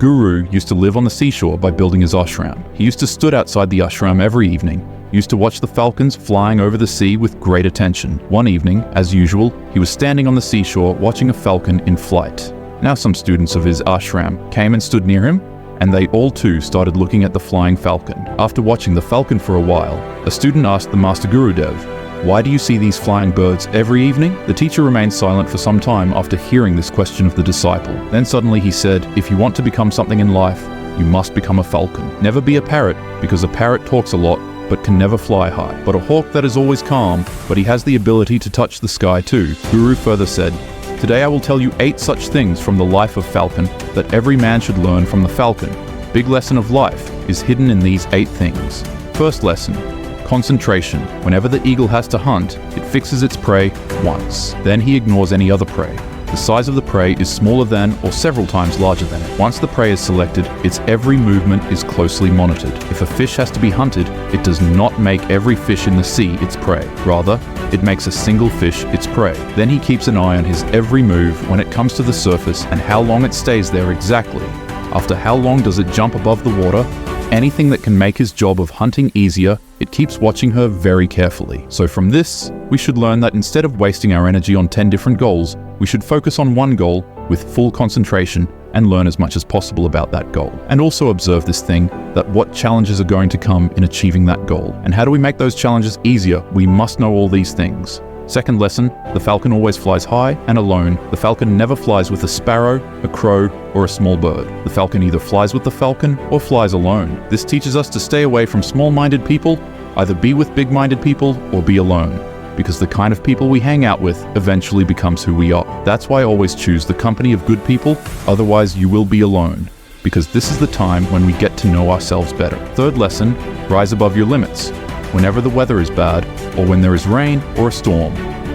guru used to live on the seashore by building his ashram. He used to stood outside the ashram every evening, used to watch the falcons flying over the sea with great attention. One evening, as usual, he was standing on the seashore watching a falcon in flight. Now some students of his ashram came and stood near him, and they all too started looking at the flying falcon. After watching the falcon for a while, a student asked the Master Gurudev, "Why do you see these flying birds every evening?" The teacher remained silent for some time after hearing this question of the disciple. Then suddenly he said, "If you want to become something in life, you must become a falcon. Never be a parrot, because a parrot talks a lot but can never fly high. But a hawk that is always calm, but he has the ability to touch the sky too." Guru further said, "Today I will tell you 8 such things from the life of falcon that every man should learn from the falcon. Big lesson of life is hidden in these 8 things. First lesson, concentration. Whenever the eagle has to hunt, it fixes its prey once. Then he ignores any other prey. The size of the prey is smaller than or several times larger than it. Once the prey is selected, its every movement is closely monitored. If a fish has to be hunted, it does not make every fish in the sea its prey. Rather, it makes a single fish its prey. Then he keeps an eye on his every move when it comes to the surface and how long it stays there exactly. After how long does it jump above the water? Anything that can make his job of hunting easier, it keeps watching her very carefully. So from this, we should learn that instead of wasting our energy on 10 different goals, we should focus on one goal with full concentration and learn as much as possible about that goal. And also observe this thing, that what challenges are going to come in achieving that goal. And how do we make those challenges easier? We must know all these things. Second lesson, the falcon always flies high and alone. The falcon never flies with a sparrow, a crow, or a small bird. The falcon either flies with the falcon or flies alone. This teaches us to stay away from small-minded people, either be with big-minded people or be alone. Because the kind of people we hang out with eventually becomes who we are. That's why I always choose the company of good people, otherwise you will be alone. Because this is the time when we get to know ourselves better. Third lesson, rise above your limits. Whenever the weather is bad, or when there is rain or a storm,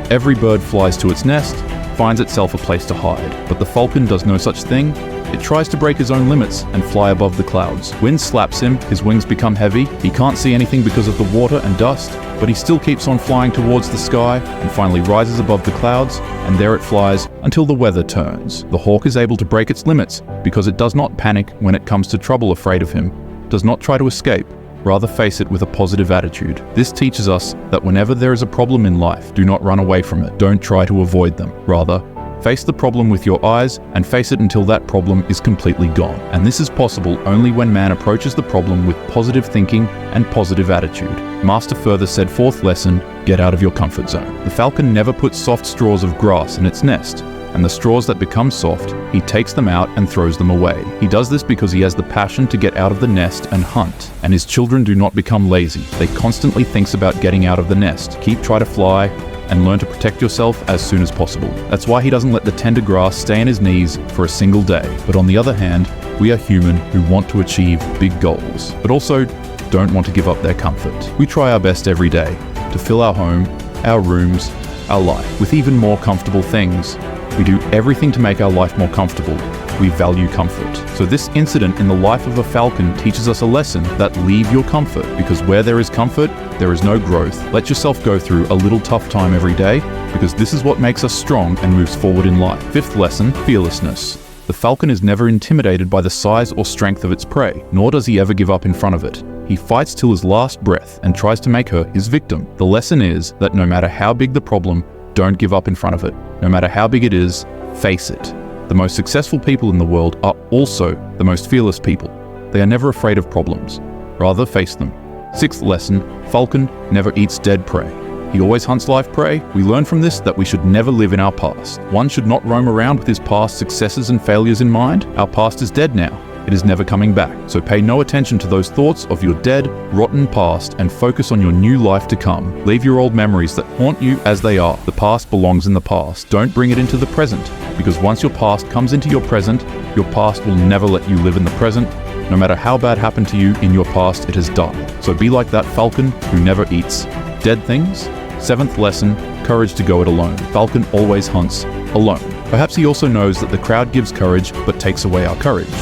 every bird flies to its nest, finds itself a place to hide. But the falcon does no such thing. It tries to break his own limits and fly above the clouds. Wind slaps him, his wings become heavy, he can't see anything because of the water and dust, but he still keeps on flying towards the sky and finally rises above the clouds, and there it flies until the weather turns. The hawk is able to break its limits because it does not panic when it comes to trouble afraid of him, does not try to escape, rather face it with a positive attitude. This teaches us that whenever there is a problem in life, do not run away from it. Don't try to avoid them. Rather, face the problem with your eyes and face it until that problem is completely gone. And this is possible only when man approaches the problem with positive thinking and positive attitude. Master further said, fourth lesson, get out of your comfort zone. The falcon never puts soft straws of grass in its nest, and the straws that become soft, he takes them out and throws them away. He does this because he has the passion to get out of the nest and hunt. And his children do not become lazy. They constantly think about getting out of the nest. Try to fly, and learn to protect yourself as soon as possible. That's why he doesn't let the tender grass stay in his knees for a single day. But on the other hand, we are human who want to achieve big goals, but also don't want to give up their comfort. We try our best every day to fill our home, our rooms, our life with even more comfortable things. We do everything to make our life more comfortable. We value comfort. So this incident in the life of a falcon teaches us a lesson that leave your comfort, because where there is comfort, there is no growth. Let yourself go through a little tough time every day, because this is what makes us strong and moves forward in life. Fifth lesson, fearlessness. The falcon is never intimidated by the size or strength of its prey, nor does he ever give up in front of it. He fights till his last breath and tries to make her his victim. The lesson is that no matter how big the problem, don't give up in front of it. No matter how big it is, face it. The most successful people in the world are also the most fearless people. They are never afraid of problems. Rather, face them. Sixth lesson, falcon never eats dead prey. He always hunts live prey. We learn from this that we should never live in our past. One should not roam around with his past successes and failures in mind. Our past is dead now. It is never coming back. So pay no attention to those thoughts of your dead, rotten past and focus on your new life to come. Leave your old memories that haunt you as they are. The past belongs in the past. Don't bring it into the present, because once your past comes into your present, your past will never let you live in the present. No matter how bad happened to you in your past, it has died. So be like that falcon who never eats dead things. Seventh lesson, courage to go it alone. Falcon always hunts alone. Perhaps he also knows that the crowd gives courage but takes away our courage.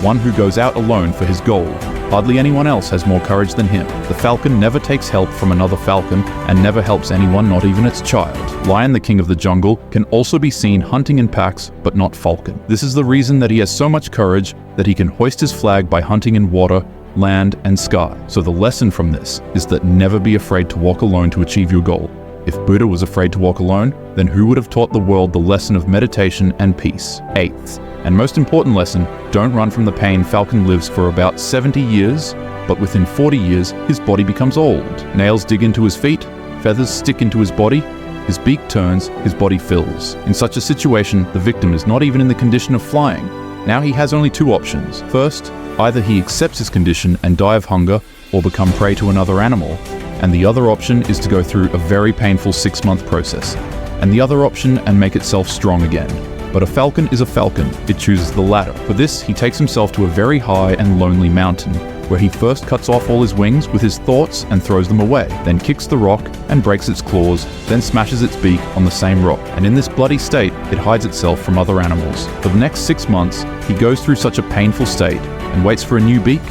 One who goes out alone for his goal Hardly anyone else has more courage than him. The falcon never takes help from another falcon and never helps anyone, not even its child. Lion, the king of the jungle, can also be seen hunting in packs, but not falcon. This is the reason that he has so much courage that he can hoist his flag by hunting in water, land, and sky. So the lesson from this is that never be afraid to walk alone to achieve your goal. If Buddha was afraid to walk alone, then who would have taught the world the lesson of meditation and peace? Eighth, and most important lesson, don't run from the pain. Falcon lives for about 70 years, but within 40 years, his body becomes old. Nails dig into his feet, feathers stick into his body, his beak turns, his body fills. In such a situation, the victim is not even in the condition of flying. Now he has only two options. First, either he accepts his condition and die of hunger or become prey to another animal, and the other option is to go through a very painful 6-month process, and the other option and make itself strong again. But a falcon is a falcon, it chooses the latter. For this, he takes himself to a very high and lonely mountain, where he first cuts off all his wings with his thoughts and throws them away, then kicks the rock and breaks its claws, then smashes its beak on the same rock. And in this bloody state, it hides itself from other animals. For the next 6 months, he goes through such a painful state and waits for a new beak,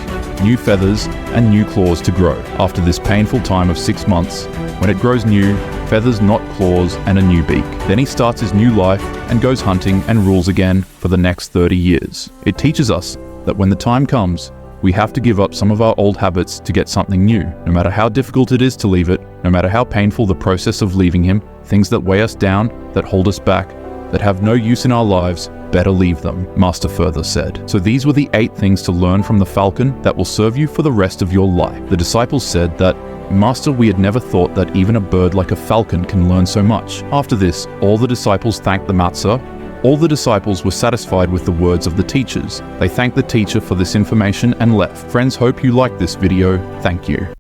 new feathers, and new claws to grow. After this painful time of 6 months, when it grows new, feathers, not claws, and a new beak, then he starts his new life and goes hunting and rules again for the next 30 years. It teaches us that when the time comes, we have to give up some of our old habits to get something new. No matter how difficult it is to leave it, no matter how painful the process of leaving him, things that weigh us down, that hold us back, that have no use in our lives, better leave them, Master further said. So these were the 8 things to learn from the falcon that will serve you for the rest of your life. The disciples said that, Master, we had never thought that even a bird like a falcon can learn so much. After this, all the disciples thanked the master. All the disciples were satisfied with the words of the teachers. They thanked the teacher for this information and left. Friends, hope you liked this video. Thank you.